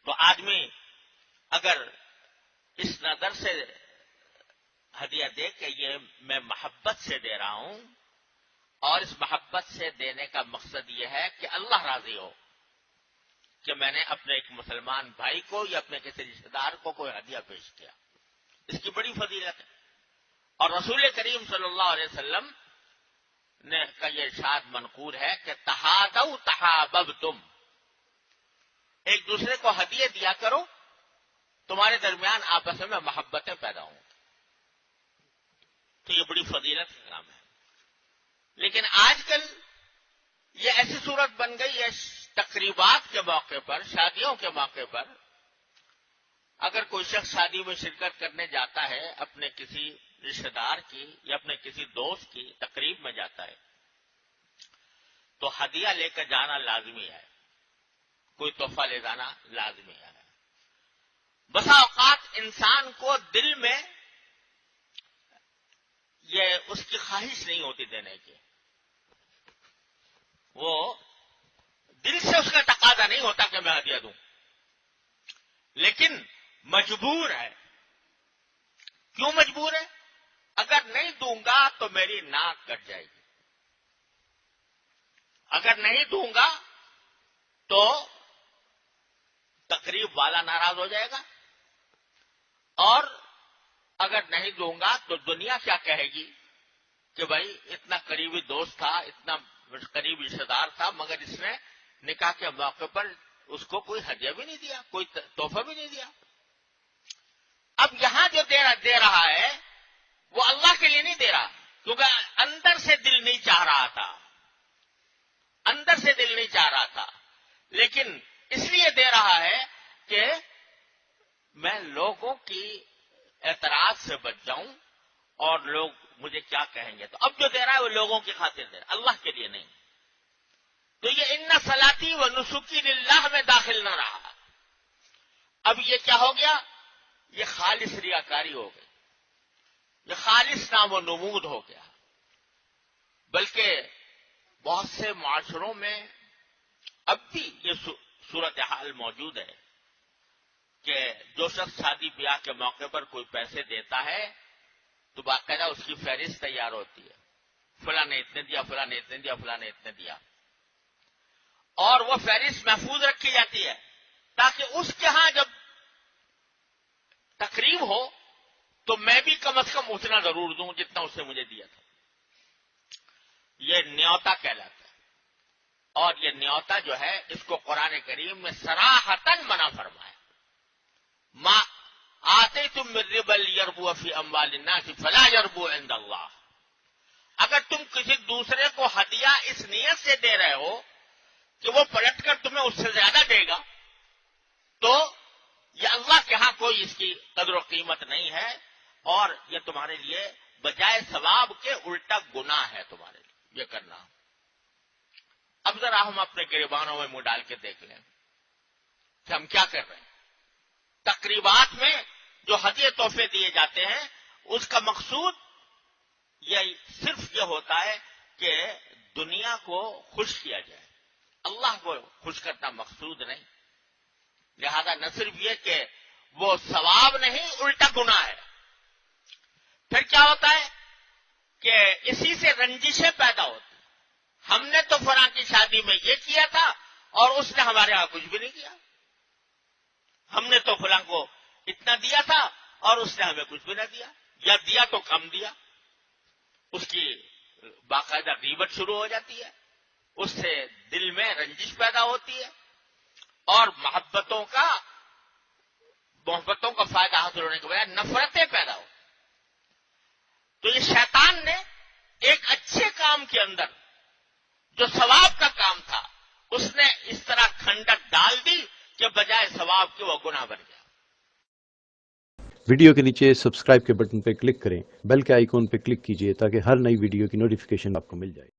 تو آدمی اگر اس نظر سے ہدیہ دے کہ یہ میں محبت سے دے رہا ہوں اور اس محبت سے دینے کا مقصد یہ ہے کہ اللہ راضی ہو کہ میں نے اپنے ایک مسلمان بھائی کو یا اپنے کسی رشتے دار کو کوئی ہدیہ پیش کیا، اس کی بڑی فضیلت ہے۔ اور رسول کریم صلی اللہ علیہ وسلم نے کا یہ ارشاد منقول ہے کہ تہادوا تحاببتم، ایک دوسرے کو ہدیے دیا کرو، تمہارے درمیان آپس میں محبتیں پیدا ہوں۔ تو یہ بڑی فضیلت کا کام ہے۔ لیکن آج کل یہ ایسی صورت بن گئی ہے، تقریبات کے موقع پر، شادیوں کے موقع پر اگر کوئی شخص شادی میں شرکت کرنے جاتا ہے، اپنے کسی رشتہ دار کی یا اپنے کسی دوست کی تقریب میں جاتا ہے، تو ہدیہ لے کر جانا لازمی ہے، کوئی تحفہ لے جانا لازمی ہے۔ بسا اوقات انسان کو دل میں یہ اس کی خواہش نہیں ہوتی دینے کی، وہ دل سے اس کا تقاضا نہیں ہوتا کہ میں ہدیہ دوں، لیکن مجبور ہے۔ کیوں مجبور ہے؟ اگر نہیں دوں گا تو میری ناک کٹ جائے گی، اگر نہیں دوں گا تو تقریب والا ناراض ہو جائے گا، اور اگر نہیں دوں گا تو دنیا کیا کہے گی کہ بھائی اتنا قریبی دوست تھا، اتنا قریبی رشتہ دار تھا، مگر اس نے نکاح کے موقع پر اس کو کوئی ہدیہ بھی نہیں دیا، کوئی تحفہ بھی نہیں دیا۔ اب یہاں جو دے رہا ہے وہ اللہ کے لیے نہیں دے رہا، کیونکہ اندر سے دل نہیں چاہ رہا تھا، اندر سے دل نہیں چاہ رہا تھا، لیکن اس لیے دے رہا ہے کہ میں لوگوں کی اعتراض سے بچ جاؤں اور لوگ مجھے کیا کہیں گے۔ تو اب جو دے رہا ہے وہ لوگوں کی خاطر دے رہا ہے، اللہ کے لیے نہیں۔ تو یہ ان صلاتی و نسکی للہ میں داخل نہ رہا۔ اب یہ کیا ہو گیا؟ یہ خالص ریاکاری ہو گئی، یہ خالص نام و نمود ہو گیا۔ بلکہ بہت سے معاشروں میں اب بھی یہ صورتحال موجود ہے کہ جو شخص شادی بیاہ کے موقع پر کوئی پیسے دیتا ہے تو باقاعدہ اس کی فہرست تیار ہوتی ہے، فلاں نے اتنے دیا، فلاں نے اتنے دیا، فلاں نے اتنے دیا، اور وہ فہرست محفوظ رکھی جاتی ہے تاکہ اس کے ہاں جب تقریب ہو تو میں بھی کم از کم اتنا ضرور دوں جتنا اس نے مجھے دیا تھا۔ یہ نیوتا کہلاتا ہے، اور یہ نیوتا جو ہے اس کو قرآن کریم میں صراحتاً منع فرمایا۔ ما آتیتم من ربا لیربو فی اموال الناس فلا یربو عند اللہ، اگر تم کسی دوسرے کو ہدیہ اس نیت سے دے رہے ہو کہ وہ پلٹ کر تمہیں اس سے زیادہ دے گا تو یہ اللہ کے ہاں کوئی اس کی قدر و قیمت نہیں ہے، اور یہ تمہارے لیے بجائے ثواب کے الٹا گناہ ہے تمہارے لیے یہ کرنا۔ اب ذرا ہم اپنے گریبانوں میں منہ ڈال کے دیکھ لیں کہ ہم کیا کر رہے ہیں۔ تقریبات میں جو ہدیے تحفے دیے جاتے ہیں اس کا مقصود یہ صرف یہ ہوتا ہے کہ دنیا کو خوش کیا جائے، اللہ کو خوش کرنا مقصود نہیں۔ لہذا نہ صرف یہ کہ وہ ثواب نہیں الٹا گناہ ہے۔ پھر کیا ہوتا ہے کہ اسی سے رنجشیں پیدا ہوتی، ہم نے تو فلاں کی شادی میں یہ کیا تھا اور اس نے ہمارے ہاں کچھ بھی نہیں کیا، ہم نے تو فلاں کو اتنا دیا تھا اور اس نے ہمیں کچھ بھی نہ دیا، یا دیا تو کم دیا۔ اس کی باقاعدہ غیبت شروع ہو جاتی ہے، اس سے دل میں رنجش پیدا ہوتی ہے، اور محبتوں کا فائدہ حاصل ہونے کے بجائے نفرتیں پیدا ہو۔ تو یہ شیطان نے ایک اچھے کام کے اندر جو ثواب کا کام تھا اس نے اس طرح کھنڈک ڈال دی کہ بجائے ثواب کے وہ گناہ بن گیا۔ ویڈیو کے نیچے سبسکرائب کے بٹن پہ کلک کریں، بیل کے آئیکن پہ کلک کیجئے تاکہ ہر نئی ویڈیو کی نوٹیفیکیشن آپ کو مل جائے۔